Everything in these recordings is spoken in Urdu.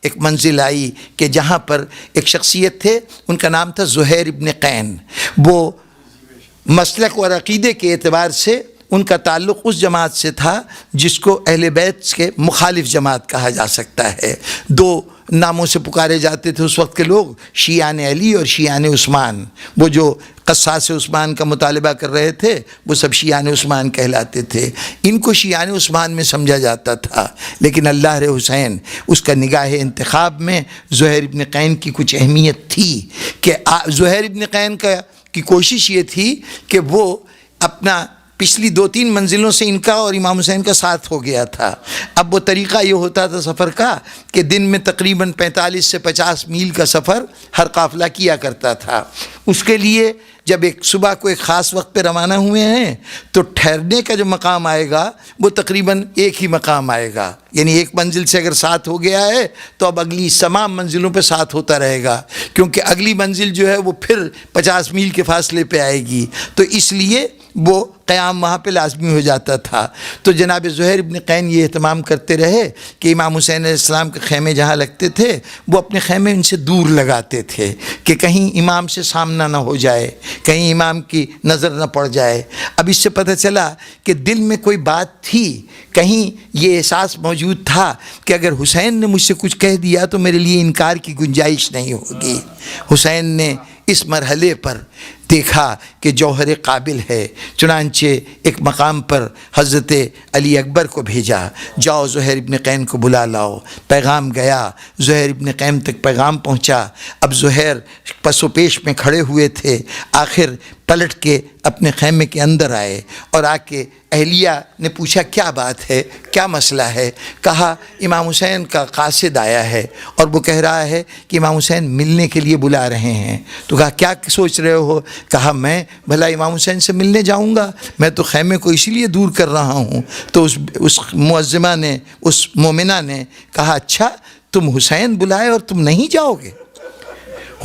ایک منزل آئی کہ جہاں پر ایک شخصیت تھے، ان کا نام تھا زہیر ابن قین۔ وہ مسلک اور عقیدے کے اعتبار سے ان کا تعلق اس جماعت سے تھا جس کو اہل بیت کے مخالف جماعت کہا جا سکتا ہے۔ دو ناموں سے پکارے جاتے تھے اس وقت کے لوگ، شیعان علی اور شیعان عثمان۔ وہ جو قصاص عثمان کا مطالبہ کر رہے تھے وہ سب شیعان عثمان کہلاتے تھے۔ ان کو شیعان عثمان میں سمجھا جاتا تھا، لیکن اللہ حسین اس کا نگاہ انتخاب میں زہیر ابن قین کی کچھ اہمیت تھی کہ زہیر ابن قین کی کوشش یہ تھی کہ وہ اپنا پچھلی 2-3 منزلوں سے ان کا اور امام حسین کا ساتھ ہو گیا تھا۔ اب وہ طریقہ یہ ہوتا تھا سفر کا کہ دن میں تقریباً 45 سے 50 میل کا سفر ہر قافلہ کیا کرتا تھا۔ اس کے لیے جب ایک صبح کو ایک خاص وقت پہ روانہ ہوئے ہیں تو ٹھہرنے کا جو مقام آئے گا وہ تقریباً ایک ہی مقام آئے گا، یعنی ایک منزل سے اگر ساتھ ہو گیا ہے تو اب اگلی تمام منزلوں پہ ساتھ ہوتا رہے گا، کیونکہ اگلی منزل جو ہے وہ پھر 50 میل کے فاصلے پہ آئے گی، تو اس لیے وہ قیام وہاں پہ لازمی ہو جاتا تھا۔ تو جناب زہیر ابن قین یہ اہتمام کرتے رہے کہ امام حسین علیہ السلام کے خیمے جہاں لگتے تھے وہ اپنے خیمے ان سے دور لگاتے تھے کہ کہیں امام سے سامنا نہ ہو جائے، کہیں امام کی نظر نہ پڑ جائے۔ اب اس سے پتہ چلا کہ دل میں کوئی بات تھی، کہیں یہ احساس موجود تھا کہ اگر حسین نے مجھ سے کچھ کہہ دیا تو میرے لیے انکار کی گنجائش نہیں ہوگی۔ حسین نے اس مرحلے پر دیکھا کہ جوہر قابل ہے، چنانچہ ایک مقام پر حضرت علی اکبر کو بھیجا، جاؤ زہیر ابن قین کو بلا لاؤ۔ پیغام گیا، زہیر ابن قین تک پیغام پہنچا۔ اب زہیر پس و پیش میں کھڑے ہوئے تھے، آخر پلٹ کے اپنے خیمے کے اندر آئے اور آ کے اہلیہ نے پوچھا کیا بات ہے، کیا مسئلہ ہے؟ کہا امام حسین کا قاصد آیا ہے اور وہ کہہ رہا ہے کہ امام حسین ملنے کے لیے بلا رہے ہیں۔ تو کہا کیا سوچ رہے ہو؟ کہا میں بھلا امام حسین سے ملنے جاؤں گا؟ میں تو خیمے کو اسی لیے دور کر رہا ہوں۔ تو اس معظمہ نے، اس مومنہ نے کہا اچھا تم حسین بلائے اور تم نہیں جاؤ گے؟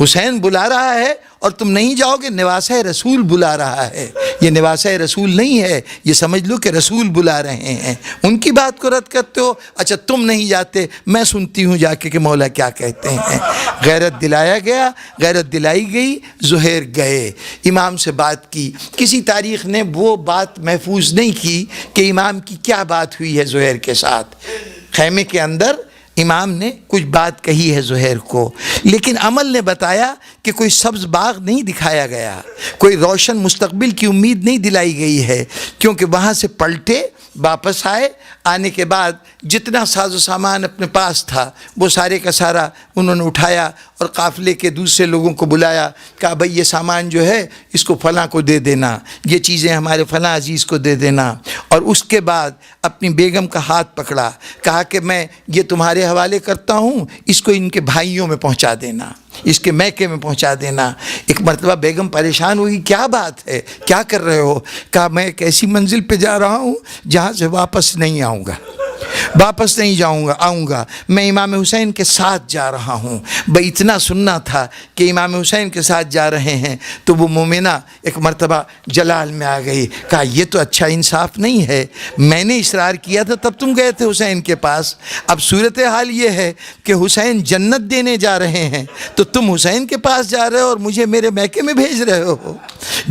حسین بلا رہا ہے اور تم نہیں جاؤ گے؟ نواسہ رسول بلا رہا ہے، یہ نواسہ رسول نہیں ہے، یہ سمجھ لو کہ رسول بلا رہے ہیں۔ ان کی بات کو رد کرتے ہو؟ اچھا تم نہیں جاتے، میں سنتی ہوں جا کے کہ مولا کیا کہتے ہیں۔ غیرت دلایا گیا، غیرت دلائی گئی، زہیر گئے، امام سے بات کی۔ کسی تاریخ نے وہ بات محفوظ نہیں کی کہ امام کی کیا بات ہوئی ہے زہیر کے ساتھ۔ خیمے کے اندر امام نے کچھ بات کہی ہے زہیر کو، لیکن عمل نے بتایا کہ کوئی سبز باغ نہیں دکھایا گیا، کوئی روشن مستقبل کی امید نہیں دلائی گئی ہے، کیونکہ وہاں سے پلٹے واپس آئے۔ آنے کے بعد جتنا ساز و سامان اپنے پاس تھا وہ سارے کا سارا انہوں نے اٹھایا اور قافلے کے دوسرے لوگوں کو بلایا، کہا بھئی یہ سامان جو ہے اس کو فلاں کو دے دینا، یہ چیزیں ہمارے فلاں عزیز کو دے دینا۔ اور اس کے بعد اپنی بیگم کا ہاتھ پکڑا، کہا کہ میں یہ تمہارے حوالے کرتا ہوں، اس کو ان کے بھائیوں میں پہنچا دینا، اس کے میکے میں پہنچا دینا۔ ایک مرتبہ بیگم پریشان ہوئی، کیا بات ہے، کیا کر رہے ہو؟ کہا میں ایک ایسی منزل پہ جا رہا ہوں جہاں سے واپس نہیں آؤں گا، واپس نہیں جاؤں گا، آؤں گا، میں امام حسین کے ساتھ جا رہا ہوں۔ بھئی اتنا سننا تھا کہ امام حسین کے ساتھ جا رہے ہیں تو وہ مومنہ ایک مرتبہ جلال میں آ گئی، کہا یہ تو اچھا انصاف نہیں ہے، میں نے اصرار کیا تھا تب تم گئے تھے حسین کے پاس، اب صورتحال یہ ہے کہ حسین جنت دینے جا رہے ہیں تو تم حسین کے پاس جا رہے ہو اور مجھے میرے میکے میں بھیج رہے ہو۔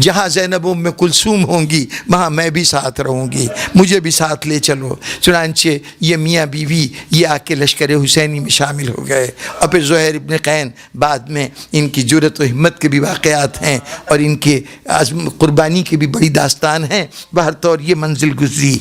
جہاں زینب ام کلثوم ہوں گی وہاں میں بھی ساتھ رہوں گی، مجھے بھی ساتھ لے چلو۔ چنانچہ یہ میاں بیوی یہ آ کے لشکر حسینی میں شامل ہو گئے۔ اور پھر زہیر ابن قین بعد میں ان کی جرأت و ہمت کے بھی واقعات ہیں اور ان کے قربانی کی بھی بڑی داستان ہیں۔ بہر طور یہ منزل گزری۔